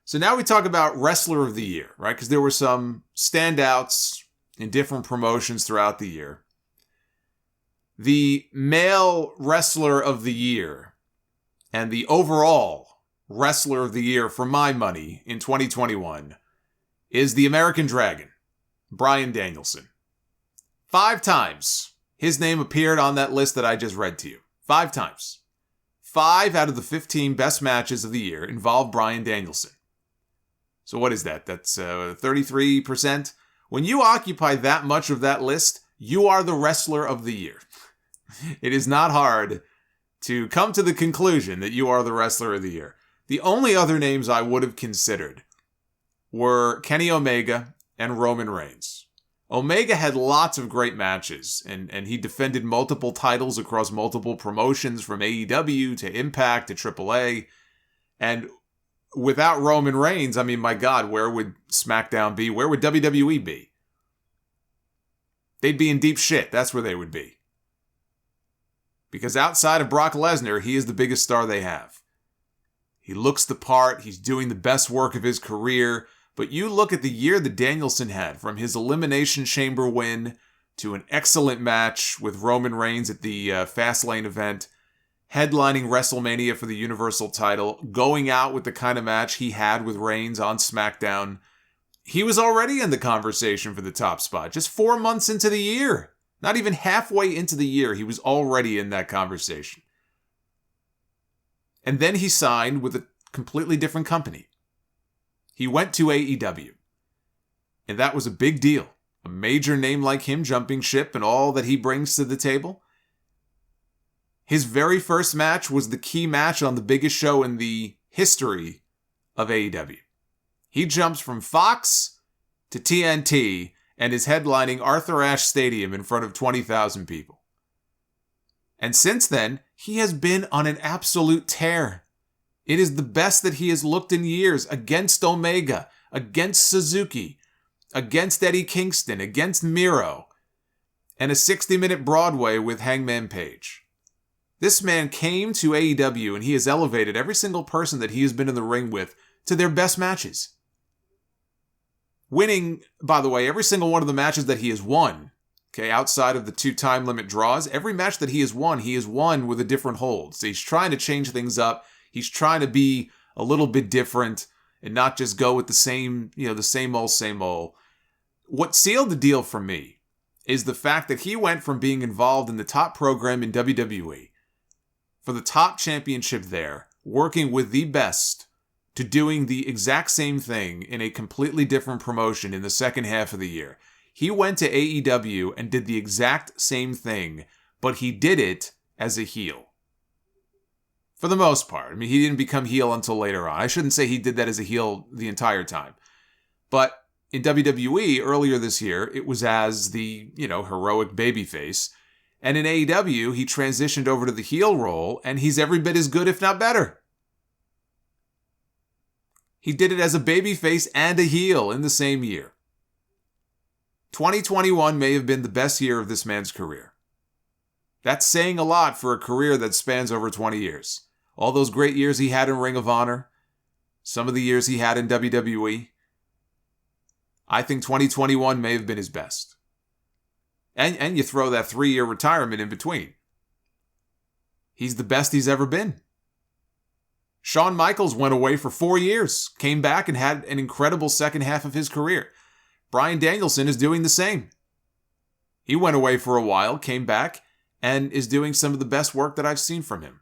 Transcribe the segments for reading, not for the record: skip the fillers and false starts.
So now we talk about Wrestler of the Year, right? Because there were some standouts in different promotions throughout the year. The male Wrestler of the Year and the overall Wrestler of the Year for my money in 2021 is the American Dragon, Bryan Danielson. 5 times his name appeared on that list that I just read to you. 5 times. 5 out of the 15 best matches of the year involved Bryan Danielson. So what is that? That's 33%. When you occupy that much of that list, you are the Wrestler of the Year. It is not hard to come to the conclusion that you are the Wrestler of the Year. The only other names I would have considered were Kenny Omega and Roman Reigns. Omega had lots of great matches, and he defended multiple titles across multiple promotions from AEW to Impact to AAA. And without Roman Reigns, I mean, my God, where would SmackDown be? Where would WWE be? They'd be in deep shit. That's where they would be. Because outside of Brock Lesnar, he is the biggest star they have. He looks the part. He's doing the best work of his career. But you look at the year that Danielson had, from his Elimination Chamber win to an excellent match with Roman Reigns at the Fastlane event, headlining WrestleMania for the Universal title, going out with the kind of match he had with Reigns on SmackDown. He was already in the conversation for the top spot, just 4 months into the year. Not even halfway into the year, he was already in that conversation. And then he signed with a completely different company. He went to AEW. And that was a big deal. A major name like him jumping ship and all that he brings to the table. His very first match was the key match on the biggest show in the history of AEW. He jumps from Fox to TNT and is headlining Arthur Ashe Stadium in front of 20,000 people. And since then, he has been on an absolute tear. It is the best that he has looked in years, against Omega, against Suzuki, against Eddie Kingston, against Miro, and a 60-minute Broadway with Hangman Page. This man came to AEW and he has elevated every single person that he has been in the ring with to their best matches. Winning, by the way, every single one of the matches that he has won, okay, outside of the 2 time limit draws, every match that he has won with a different hold. So he's trying to change things up. He's trying to be a little bit different and not just go with the same, the same old. What sealed the deal for me is the fact that he went from being involved in the top program in WWE for the top championship there, working with the best, to doing the exact same thing in a completely different promotion in the second half of the year. He went to AEW and did the exact same thing, but he did it as a heel. For the most part. I mean, he didn't become heel until later on. I shouldn't say he did that as a heel the entire time. But in WWE earlier this year, it was as the, heroic babyface. And in AEW, he transitioned over to the heel role, and he's every bit as good, if not better. He did it as a babyface and a heel in the same year. 2021 may have been the best year of this man's career. That's saying a lot for a career that spans over 20 years. All those great years he had in Ring of Honor, some of the years he had in WWE. I think 2021 may have been his best. And you throw that 3-year retirement in between. He's the best he's ever been. Shawn Michaels went away for 4 years, came back and had an incredible second half of his career. Bryan Danielson is doing the same. He went away for a while, came back, and is doing some of the best work that I've seen from him.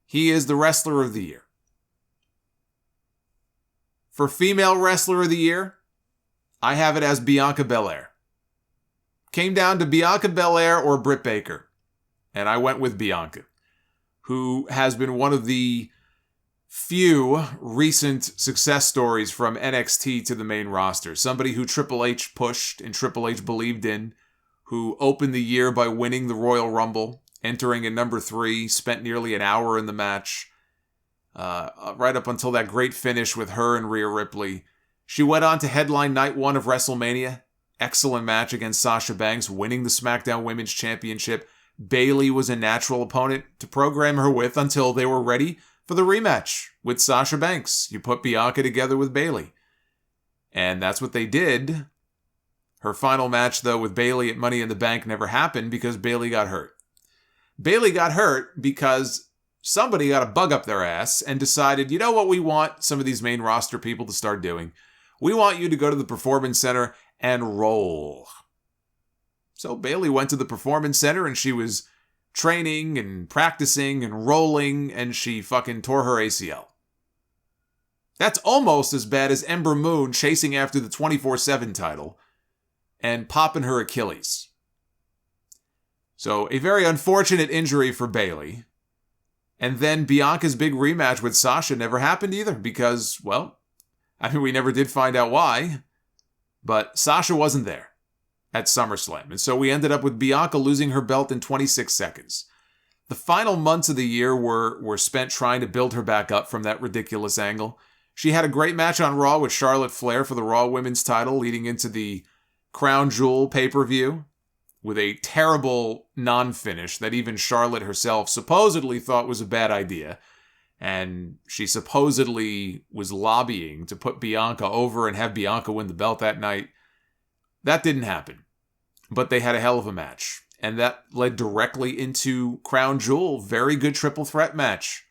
He is the Wrestler of the Year. For Female Wrestler of the Year, I have it as Bianca Belair. Came down to Bianca Belair or Britt Baker, and I went with Bianca, who has been one of the few recent success stories from NXT to the main roster. Somebody who Triple H pushed and Triple H believed in, who opened the year by winning the Royal Rumble, entering at number 3, spent nearly an hour in the match, right up until that great finish with her and Rhea Ripley. She went on to headline night 1 of WrestleMania. Excellent match against Sasha Banks, winning the SmackDown Women's Championship. Bayley was a natural opponent to program her with until they were ready for the rematch with Sasha Banks. You put Bianca together with Bayley. And that's what they did. Her final match, though, with Bayley at Money in the Bank never happened because Bayley got hurt. Bayley got hurt because somebody got a bug up their ass and decided, you know what we want some of these main roster people to start doing? We want you to go to the Performance Center and roll. So Bayley went to the Performance Center and she was training and practicing and rolling and she fucking tore her ACL. That's almost as bad as Ember Moon chasing after the 24/7 title and popping her Achilles. So a very unfortunate injury for Bayley. And then Bianca's big rematch with Sasha never happened either because, well, I mean, we never did find out why, but Sasha wasn't there at SummerSlam. And so we ended up with Bianca losing her belt in 26 seconds. The final months of the year were spent trying to build her back up from that ridiculous angle. She had a great match on Raw with Charlotte Flair for the Raw Women's title leading into the Crown Jewel pay-per-view with a terrible non-finish that even Charlotte herself supposedly thought was a bad idea. And she supposedly was lobbying to put Bianca over and have Bianca win the belt that night. That didn't happen. But they had a hell of a match. And that led directly into Crown Jewel. Very good triple threat match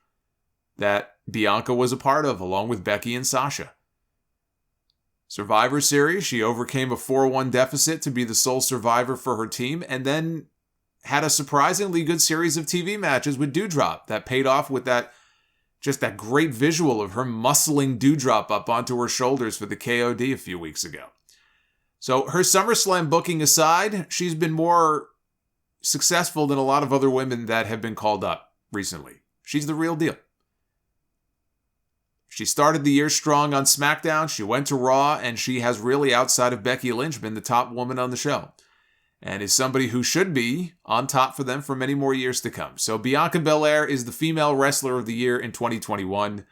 that Bianca was a part of, along with Becky and Sasha. Survivor Series, she overcame a 4-1 deficit to be the sole survivor for her team, and then had a surprisingly good series of TV matches with Doudrop that paid off with that great visual of her muscling Doudrop up onto her shoulders for the KOD a few weeks ago. So her SummerSlam booking aside, she's been more successful than a lot of other women that have been called up recently. She's the real deal. She started the year strong on SmackDown, she went to Raw, and she has really, outside of Becky Lynch, been the top woman on the show. And is somebody who should be on top for them for many more years to come. So Bianca Belair is the female wrestler of the year in 2021.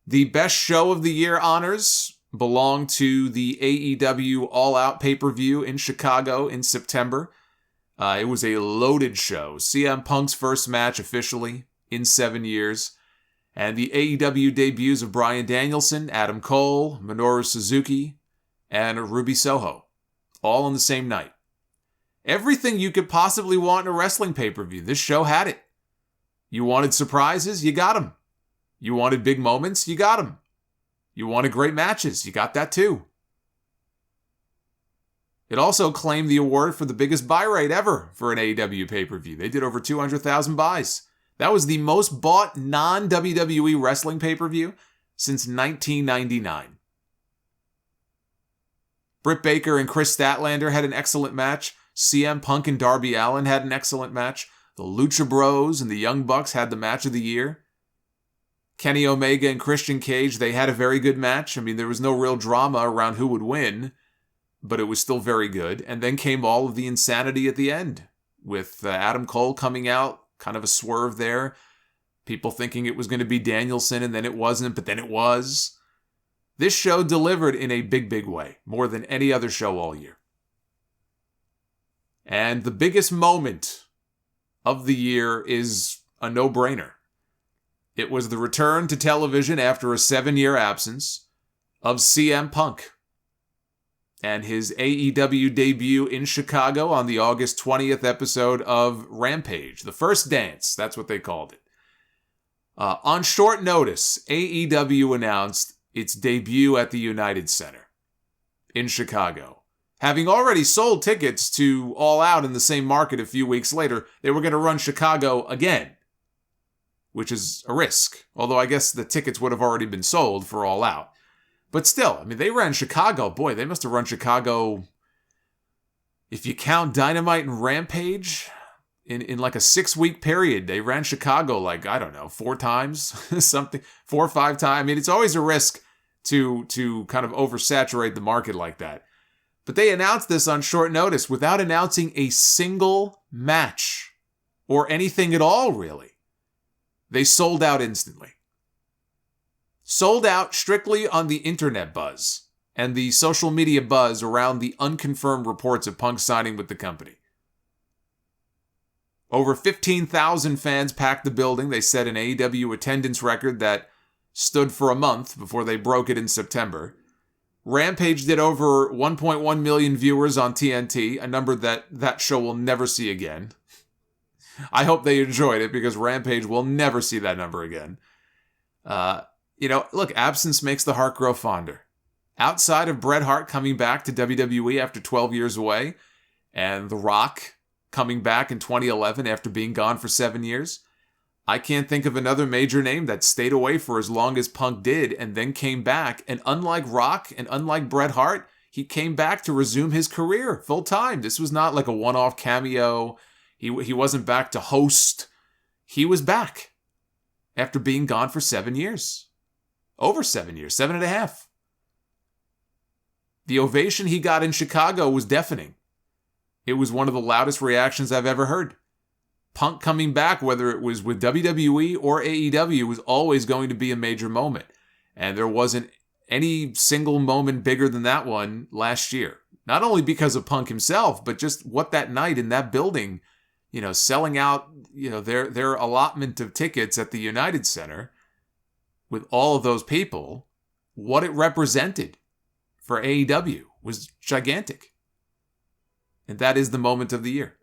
The best show of the year honors belong to the AEW All Out pay-per-view in Chicago in September. It was a loaded show. CM Punk's first match officially in 7 years. And the AEW debuts of Bryan Danielson, Adam Cole, Minoru Suzuki, and Ruby Soho. All on the same night. Everything you could possibly want in a wrestling pay-per-view. This show had it. You wanted surprises? You got them. You wanted big moments? You got them. You wanted great matches? You got that too. It also claimed the award for the biggest buy rate ever for an AEW pay-per-view. They did over 200,000 buys. That was the most bought non-WWE wrestling pay-per-view since 1999. Britt Baker and Chris Statlander had an excellent match. CM Punk and Darby Allin had an excellent match. The Lucha Bros and the Young Bucks had the match of the year. Kenny Omega and Christian Cage, they had a very good match. I mean, there was no real drama around who would win, but it was still very good. And then came all of the insanity at the end, with Adam Cole coming out, kind of a swerve there. People thinking it was going to be Danielson, and then it wasn't, but then it was. This show delivered in a big, big way, more than any other show all year. And the biggest moment of the year is a no-brainer. It was the return to television after a 7-year absence of CM Punk and his AEW debut in Chicago on the August 20th episode of Rampage, The First Dance, that's what they called it. On short notice, AEW announced its debut at the United Center in Chicago. Having already sold tickets to All Out in the same market a few weeks later, they were going to run Chicago again, which is a risk. Although I guess the tickets would have already been sold for All Out. But still, I mean, they ran Chicago. Boy, they must have run Chicago, if you count Dynamite and Rampage, in like a 6-week period. They ran Chicago like, I don't know, 4 times, something, 4 or 5 times. I mean, it's always a risk to kind of oversaturate the market like that. But they announced this on short notice without announcing a single match or anything at all, really. They sold out instantly. Sold out strictly on the internet buzz and the social media buzz around the unconfirmed reports of Punk signing with the company. Over 15,000 fans packed the building. They set an AEW attendance record that stood for a month before they broke it in September. Rampage did over 1.1 million viewers on TNT, a number that show will never see again. I hope they enjoyed it because Rampage will never see that number again. Look, absence makes the heart grow fonder. Outside of Bret Hart coming back to WWE after 12 years away, and The Rock coming back in 2011 after being gone for 7 years, I can't think of another major name that stayed away for as long as Punk did and then came back. And unlike Rock and unlike Bret Hart, he came back to resume his career full time. This was not like a one-off cameo. He wasn't back to host. He was back after being gone for 7 years. Over 7 years, 7.5. The ovation he got in Chicago was deafening. It was one of the loudest reactions I've ever heard. Punk coming back, whether it was with WWE or AEW, was always going to be a major moment. And there wasn't any single moment bigger than that one last year. Not only because of Punk himself, but just what that night in that building, selling out, their allotment of tickets at the United Center with all of those people, what it represented for AEW was gigantic. And that is the moment of the year.